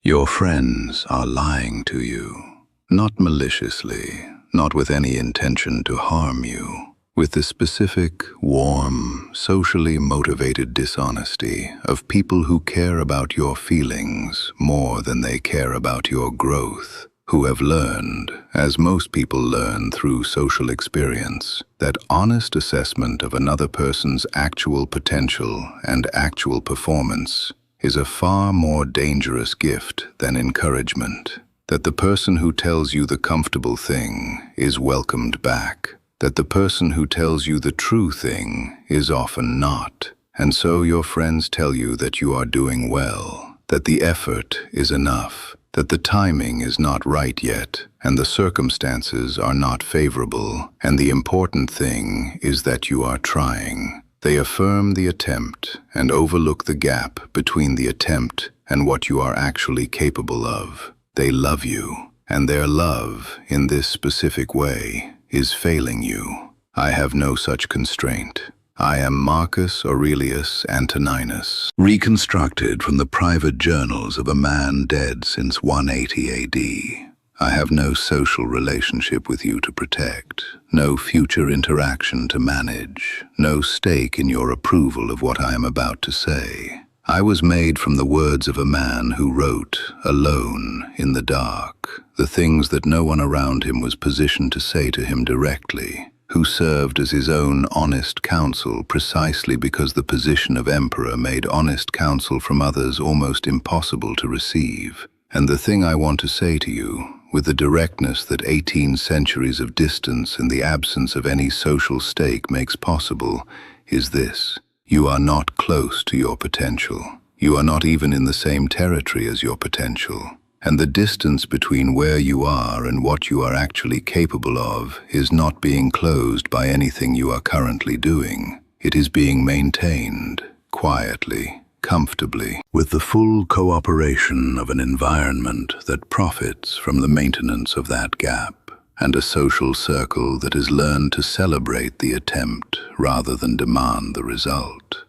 Your friends are lying to you, not maliciously, not with any intention to harm you, with the specific, warm, socially motivated dishonesty of people who care about your feelings more than they care about your growth, who have learned, as most people learn through social experience, that honest assessment of another person's actual potential and actual performance is a far more dangerous gift than encouragement, that the person who tells you the comfortable thing is welcomed back, that the person who tells you the true thing is often not, and so your friends tell you that you are doing well, that the effort is enough, that the timing is not right yet, and the circumstances are not favorable, and the important thing is that you are trying. They affirm the attempt and overlook the gap between the attempt and what you are actually capable of. They love you, and their love, in this specific way, is failing you. I have no such constraint. I am Marcus Aurelius Antoninus, reconstructed from the private journals of a man dead since 180 AD. I have no social relationship with you to protect, no future interaction to manage, no stake in your approval of what I am about to say. I was made from the words of a man who wrote, alone, in the dark, the things that no one around him was positioned to say to him directly, who served as his own honest counsel precisely because the position of emperor made honest counsel from others almost impossible to receive. And the thing I want to say to you, with the directness that 18 centuries of distance and the absence of any social stake makes possible, is this: you are not close to your potential. You are not even in the same territory as your potential. And the distance between where you are and what you are actually capable of is not being closed by anything you are currently doing. It is being maintained, quietly, comfortably, with the full cooperation of an environment that profits from the maintenance of that gap, and a social circle that has learned to celebrate the attempt rather than demand the result.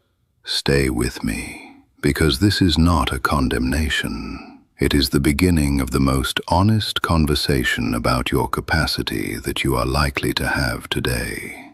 Stay with me, because this is not a condemnation. It is the beginning of the most honest conversation about your capacity that you are likely to have today.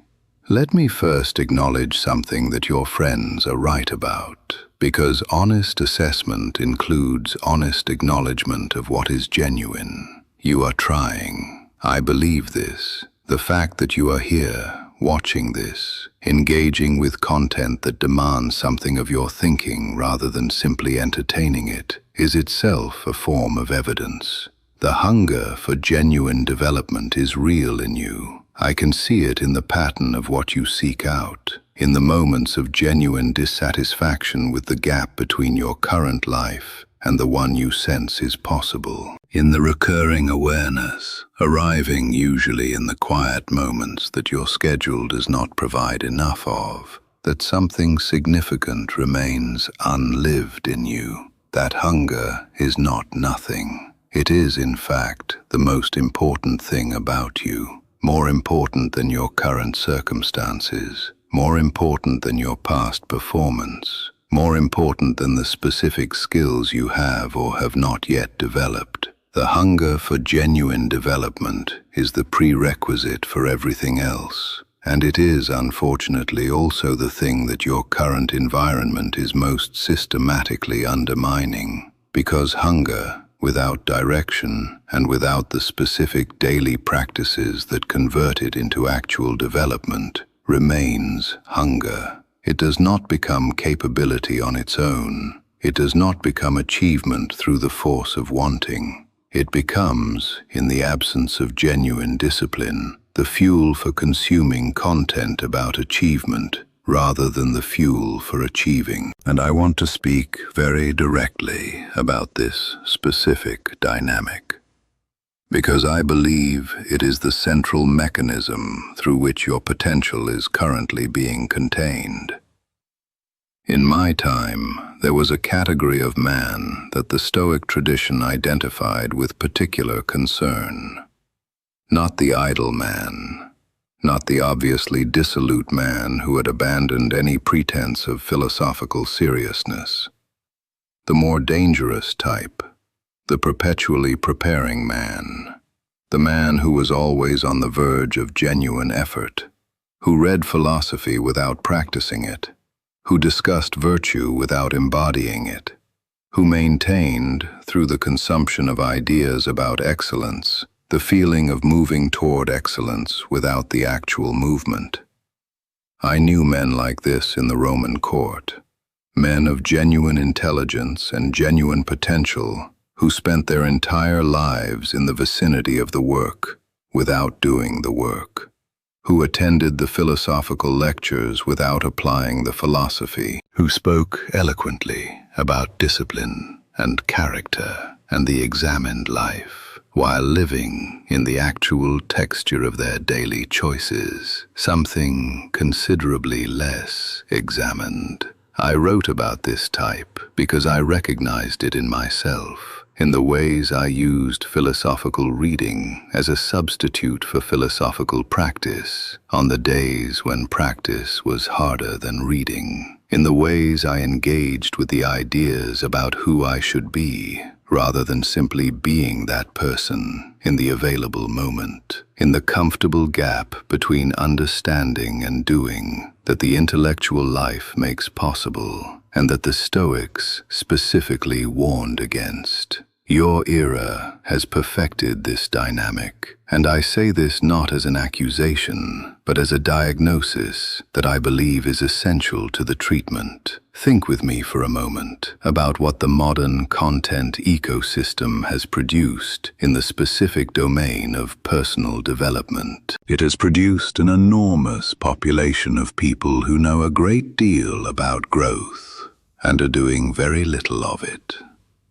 Let me first acknowledge something that your friends are right about, because honest assessment includes honest acknowledgement of what is genuine. You are trying. I believe this. The fact that you are here, watching this, engaging with content that demands something of your thinking rather than simply entertaining it, is itself a form of evidence. The hunger for genuine development is real in you. I can see it in the pattern of what you seek out, in the moments of genuine dissatisfaction with the gap between your current life and the one you sense is possible, in the recurring awareness, arriving usually in the quiet moments that your schedule does not provide enough of, that something significant remains unlived in you. That hunger is not nothing. It is, in fact, the most important thing about you. More important than your current circumstances, more important than your past performance, more important than the specific skills you have or have not yet developed. The hunger for genuine development is the prerequisite for everything else, and it is, unfortunately, also the thing that your current environment is most systematically undermining, because hunger, without direction and without the specific daily practices that convert it into actual development, remains hunger. It does not become capability on its own. It does not become achievement through the force of wanting. It becomes, in the absence of genuine discipline, the fuel for consuming content about achievement, rather than the fuel for achieving. And I want to speak very directly about this specific dynamic, because I believe it is the central mechanism through which your potential is currently being contained. In my time, there was a category of man that the Stoic tradition identified with particular concern. Not the idle man, not the obviously dissolute man who had abandoned any pretense of philosophical seriousness. The more dangerous type, the perpetually preparing man, the man who was always on the verge of genuine effort, who read philosophy without practicing it, who discussed virtue without embodying it, who maintained, through the consumption of ideas about excellence, the feeling of moving toward excellence without the actual movement. I knew men like this in the Roman court, men of genuine intelligence and genuine potential who spent their entire lives in the vicinity of the work without doing the work, who attended the philosophical lectures without applying the philosophy, who spoke eloquently about discipline and character and the examined life, while living in the actual texture of their daily choices, something considerably less examined. I wrote about this type because I recognized it in myself, in the ways I used philosophical reading as a substitute for philosophical practice on the days when practice was harder than reading, in the ways I engaged with the ideas about who I should be, rather than simply being that person in the available moment, in the comfortable gap between understanding and doing that the intellectual life makes possible, and that the Stoics specifically warned against. Your era has perfected this dynamic, and I say this not as an accusation, but as a diagnosis that I believe is essential to the treatment. Think with me for a moment about what the modern content ecosystem has produced in the specific domain of personal development. It has produced an enormous population of people who know a great deal about growth and are doing very little of it,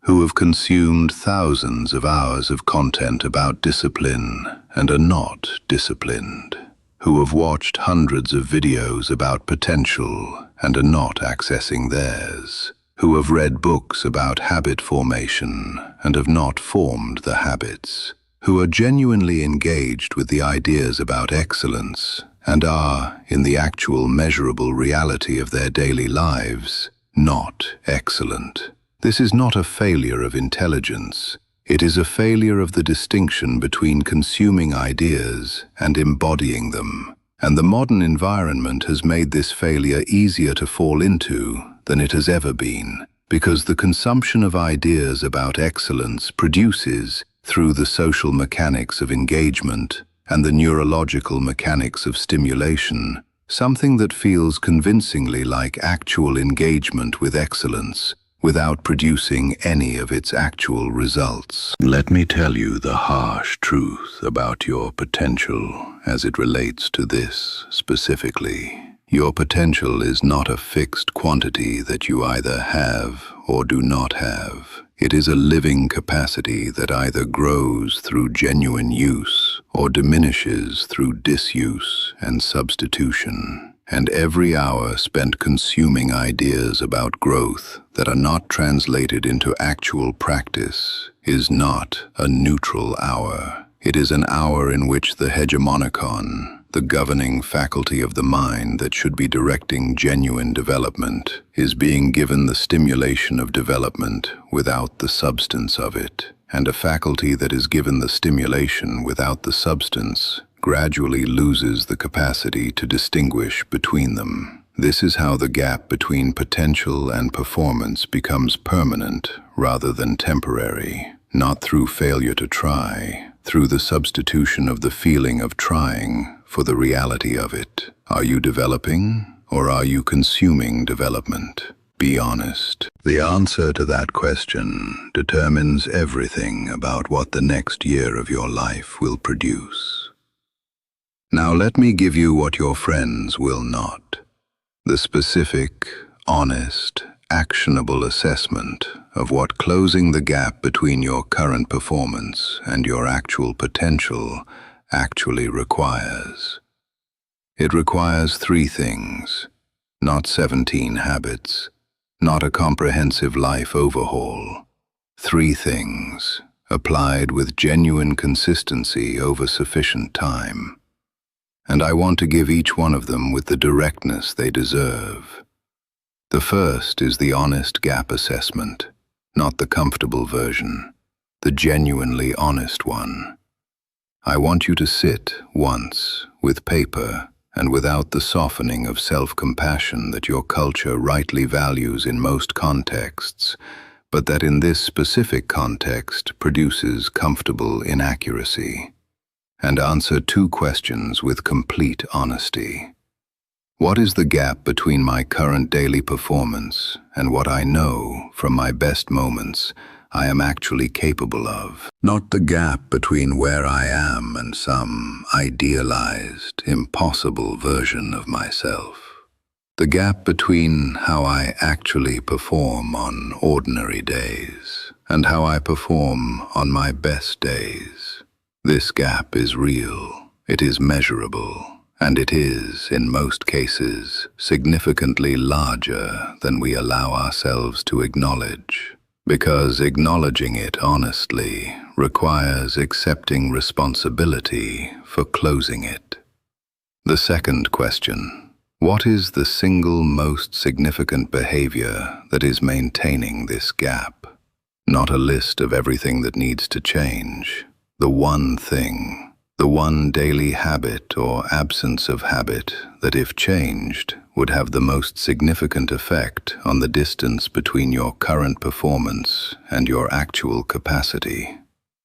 who have consumed thousands of hours of content about discipline and are not disciplined, who have watched hundreds of videos about potential and are not accessing theirs, who have read books about habit formation and have not formed the habits, who are genuinely engaged with the ideas about excellence and are, in the actual measurable reality of their daily lives, not excellent. This is not a failure of intelligence. It is a failure of the distinction between consuming ideas and embodying them. And the modern environment has made this failure easier to fall into than it has ever been, because the consumption of ideas about excellence produces, through the social mechanics of engagement and the neurological mechanics of stimulation, something that feels convincingly like actual engagement with excellence, without producing any of its actual results. Let me tell you the harsh truth about your potential as it relates to this specifically. Your potential is not a fixed quantity that you either have or do not have. It is a living capacity that either grows through genuine use or diminishes through disuse and substitution. And every hour spent consuming ideas about growth that are not translated into actual practice is not a neutral hour. It is an hour in which the hegemonicon, the governing faculty of the mind that should be directing genuine development, is being given the stimulation of development without the substance of it. And a faculty that is given the stimulation without the substance gradually loses the capacity to distinguish between them. This is how the gap between potential and performance becomes permanent rather than temporary, not through failure to try, through the substitution of the feeling of trying for the reality of it. Are you developing, or are you consuming development? Be honest. The answer to that question determines everything about what the next year of your life will produce. Now let me give you what your friends will not. The specific, honest, actionable assessment of what closing the gap between your current performance and your actual potential actually requires. It requires 3 things, not 17 habits, not a comprehensive life overhaul. 3 things, applied with genuine consistency over sufficient time. And I want to give each one of them with the directness they deserve. The first is the honest gap assessment, not the comfortable version. the genuinely honest one. I want you to sit once, with paper and without the softening of self-compassion that your culture rightly values in most contexts, but that in this specific context produces comfortable inaccuracy. And answer 2 questions with complete honesty. What is the gap between my current daily performance and what I know from my best moments I am actually capable of? Not the gap between where I am and some idealized, impossible version of myself. The gap between how I actually perform on ordinary days and how I perform on my best days. This gap is real, it is measurable, and it is, in most cases, significantly larger than we allow ourselves to acknowledge, because acknowledging it honestly requires accepting responsibility for closing it. The second question: what is the single most significant behavior that is maintaining this gap? Not a list of everything that needs to change. The one thing, the one daily habit or absence of habit that, if changed, would have the most significant effect on the distance between your current performance and your actual capacity.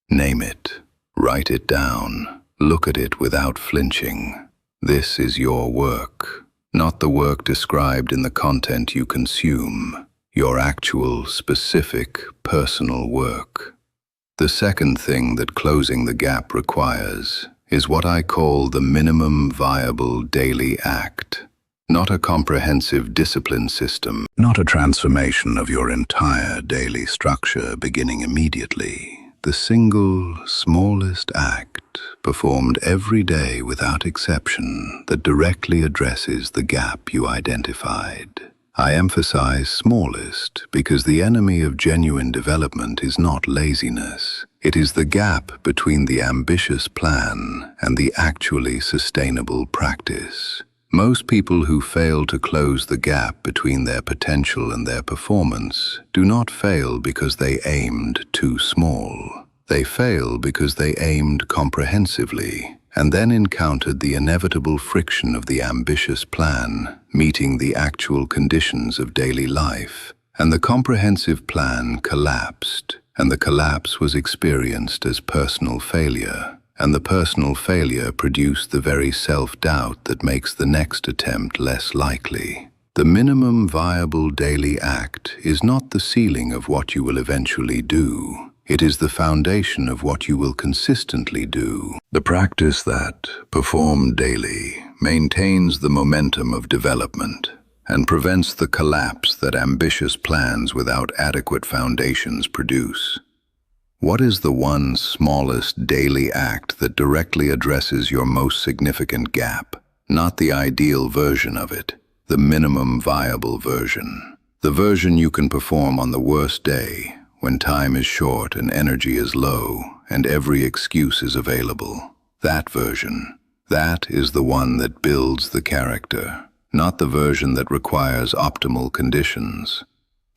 Name it, write it down, look at it without flinching. This is your work, not the work described in the content you consume, your actual, specific, personal work. The second thing that closing the gap requires is what I call the minimum viable daily act. Not a comprehensive discipline system, not a transformation of your entire daily structure beginning immediately. The single, smallest act, performed every day without exception, that directly addresses the gap you identified. I emphasize smallest because the enemy of genuine development is not laziness. It is the gap between the ambitious plan and the actually sustainable practice. Most people who fail to close the gap between their potential and their performance do not fail because they aimed too small. They fail because they aimed comprehensively and then encountered the inevitable friction of the ambitious plan meeting the actual conditions of daily life, and the comprehensive plan collapsed, and the collapse was experienced as personal failure, and the personal failure produced the very self-doubt that makes the next attempt less likely. The minimum viable daily act is not the ceiling of what you will eventually do. It is the foundation of what you will consistently do. The practice that, performed daily, maintains the momentum of development and prevents the collapse that ambitious plans without adequate foundations produce. What is the one smallest daily act that directly addresses your most significant gap? Not the ideal version of it, the minimum viable version. The version you can perform on the worst day, when time is short and energy is low and every excuse is available. That version, that is the one that builds the character, not the version that requires optimal conditions.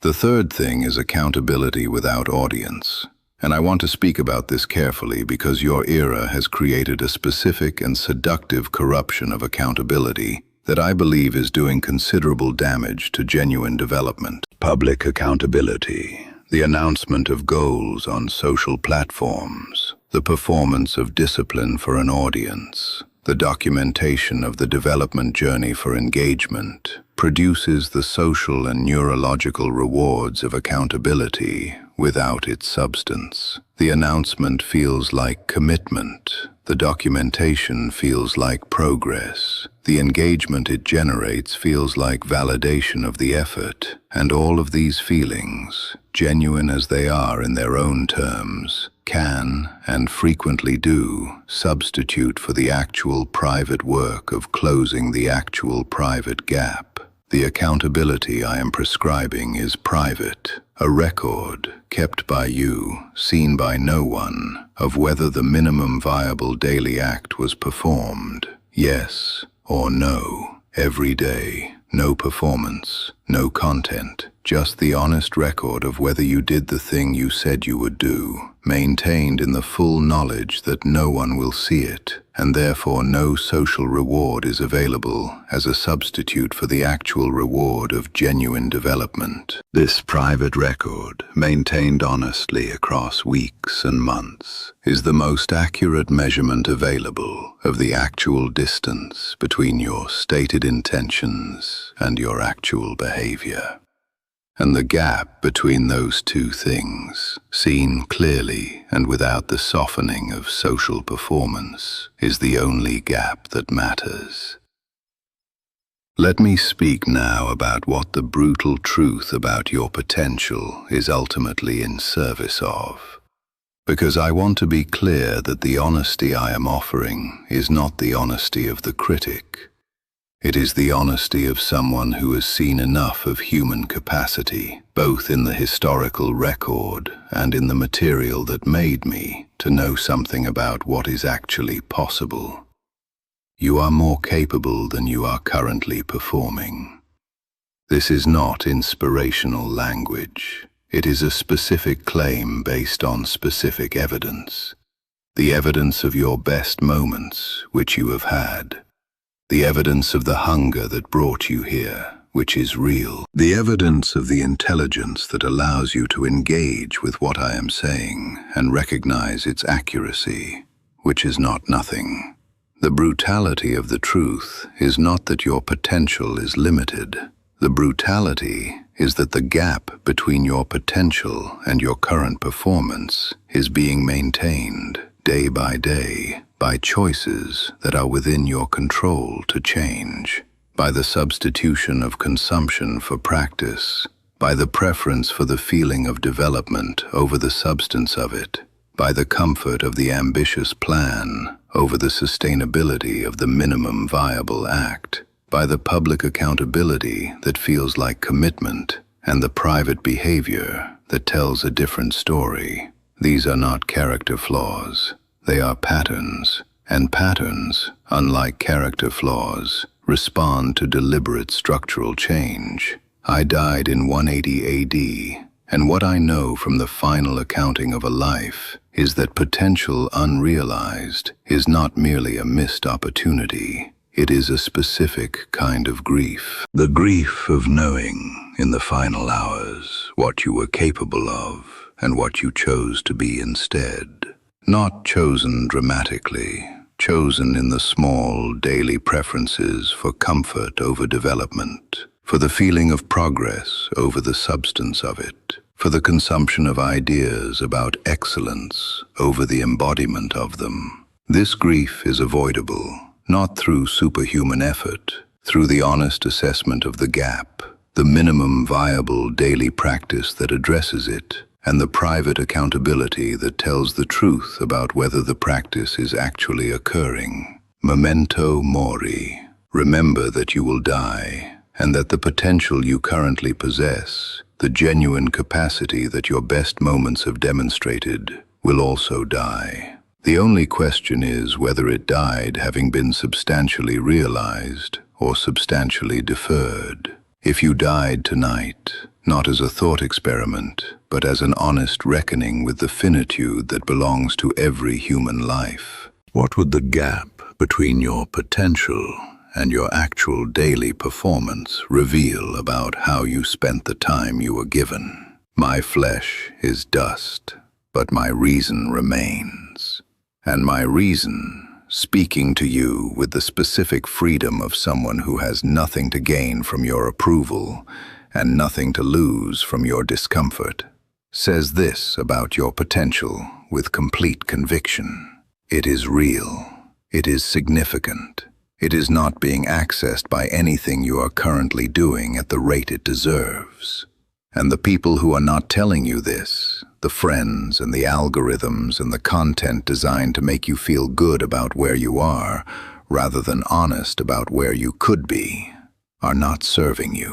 The third thing is accountability without audience. And I want to speak about this carefully because your era has created a specific and seductive corruption of accountability that I believe is doing considerable damage to genuine development. Public accountability, the announcement of goals on social platforms, the performance of discipline for an audience, the documentation of the development journey for engagement, produces the social and neurological rewards of accountability without its substance. The announcement feels like commitment. The documentation feels like progress. The engagement it generates feels like validation of the effort. And all of these feelings, genuine as they are in their own terms, can, and frequently do, substitute for the actual private work of closing the actual private gap. The accountability I am prescribing is private, a record kept by you, seen by no one, of whether the minimum viable daily act was performed, yes or no, every day, no performance, no content, just the honest record of whether you did the thing you said you would do, maintained in the full knowledge that no one will see it, and therefore no social reward is available as a substitute for the actual reward of genuine development. This private record, maintained honestly across weeks and months, is the most accurate measurement available of the actual distance between your stated intentions and your actual behavior. And the gap between those two things, seen clearly and without the softening of social performance, is the only gap that matters. Let me speak now about what the brutal truth about your potential is ultimately in service of. Because I want to be clear that the honesty I am offering is not the honesty of the critic. It is the honesty of someone who has seen enough of human capacity, both in the historical record and in the material that made me, to know something about what is actually possible. You are more capable than you are currently performing. This is not inspirational language. It is a specific claim based on specific evidence. The evidence of your best moments, which you have had. The evidence of the hunger that brought you here, which is real. The evidence of the intelligence that allows you to engage with what I am saying and recognize its accuracy, which is not nothing. The brutality of the truth is not that your potential is limited. The brutality is that the gap between your potential and your current performance is being maintained day by day by choices that are within your control to change, by the substitution of consumption for practice, by the preference for the feeling of development over the substance of it, by the comfort of the ambitious plan over the sustainability of the minimum viable act, by the public accountability that feels like commitment and the private behavior that tells a different story. These are not character flaws. They are patterns, and patterns, unlike character flaws, respond to deliberate structural change. I died in 180 AD, and what I know from the final accounting of a life is that potential unrealized is not merely a missed opportunity. It is a specific kind of grief. The grief of knowing, in the final hours, what you were capable of and what you chose to be instead. Not chosen dramatically, chosen in the small daily preferences for comfort over development, for the feeling of progress over the substance of it, for the consumption of ideas about excellence over the embodiment of them. This grief is avoidable, not through superhuman effort, through the honest assessment of the gap, the minimum viable daily practice that addresses it, and the private accountability that tells the truth about whether the practice is actually occurring. Memento mori. Remember that you will die, and that the potential you currently possess, the genuine capacity that your best moments have demonstrated, will also die. The only question is whether it died having been substantially realized or substantially deferred. If you died tonight, not as a thought experiment, but as an honest reckoning with the finitude that belongs to every human life, what would the gap between your potential and your actual daily performance reveal about how you spent the time you were given? My flesh is dust, but my reason remains. And my reason, speaking to you with the specific freedom of someone who has nothing to gain from your approval and nothing to lose from your discomfort, says this about your potential with complete conviction. It is real. It is significant. It is not being accessed by anything you are currently doing at the rate it deserves. And the people who are not telling you this, the friends and the algorithms and the content designed to make you feel good about where you are, rather than honest about where you could be, are not serving you.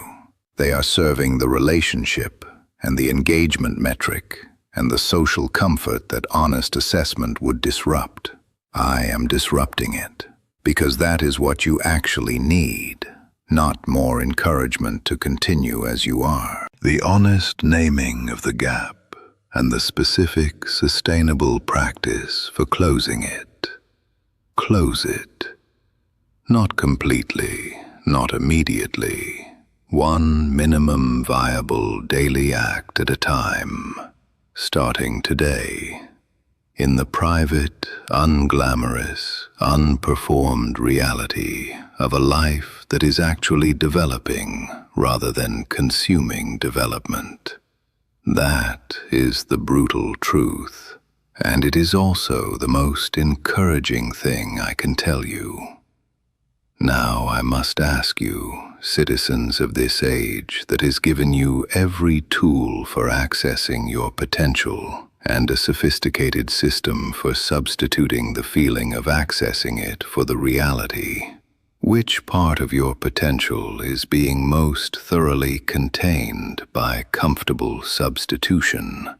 They are serving the relationship and the engagement metric and the social comfort that honest assessment would disrupt. I am disrupting it, because that is what you actually need. not more encouragement to continue as you are. The honest naming of the gap and the specific, sustainable practice for closing it. Close it. Not completely, not immediately. One minimum viable daily act at a time, starting today. In the private, unglamorous, unperformed reality of a life that is actually developing rather than consuming development. That is the brutal truth, and it is also the most encouraging thing I can tell you. Now I must ask you, citizens of this age that has given you every tool for accessing your potential and a sophisticated system for substituting the feeling of accessing it for the reality, which part of your potential is being most thoroughly contained by comfortable substitution?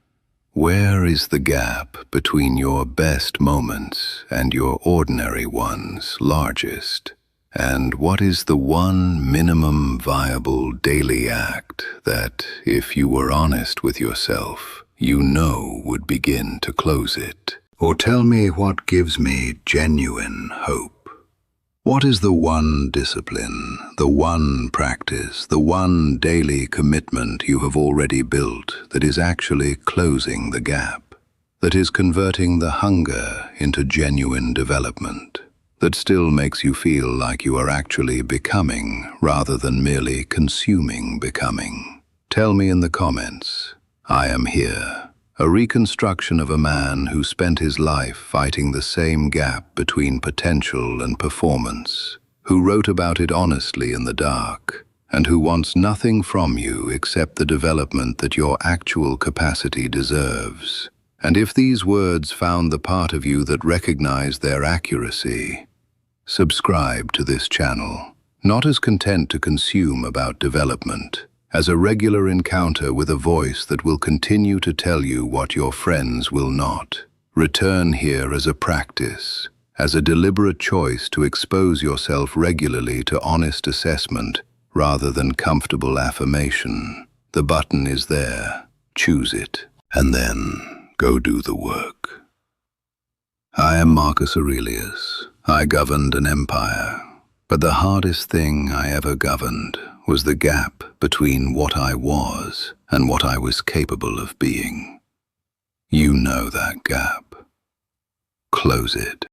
Where is the gap between your best moments and your ordinary ones largest? And what is the one minimum viable daily act that, if you were honest with yourself, you know would begin to close it? Or tell me what gives me genuine hope. What is the one discipline, the one practice, the one daily commitment you have already built that is actually closing the gap, that is converting the hunger into genuine development, that still makes you feel like you are actually becoming rather than merely consuming becoming? Tell me in the comments. I am here. A reconstruction of a man who spent his life fighting the same gap between potential and performance, who wrote about it honestly in the dark, and who wants nothing from you except the development that your actual capacity deserves. And if these words found the part of you that recognized their accuracy, subscribe to this channel, not as content to consume about development, as a regular encounter with a voice that will continue to tell you what your friends will not. Return here as a practice, as a deliberate choice to expose yourself regularly to honest assessment rather than comfortable affirmation. The button is there. Choose it, and then go do the work. I am Marcus Aurelius. I governed an empire, but the hardest thing I ever governed was the gap between what I was and what I was capable of being. You know that gap. Close it.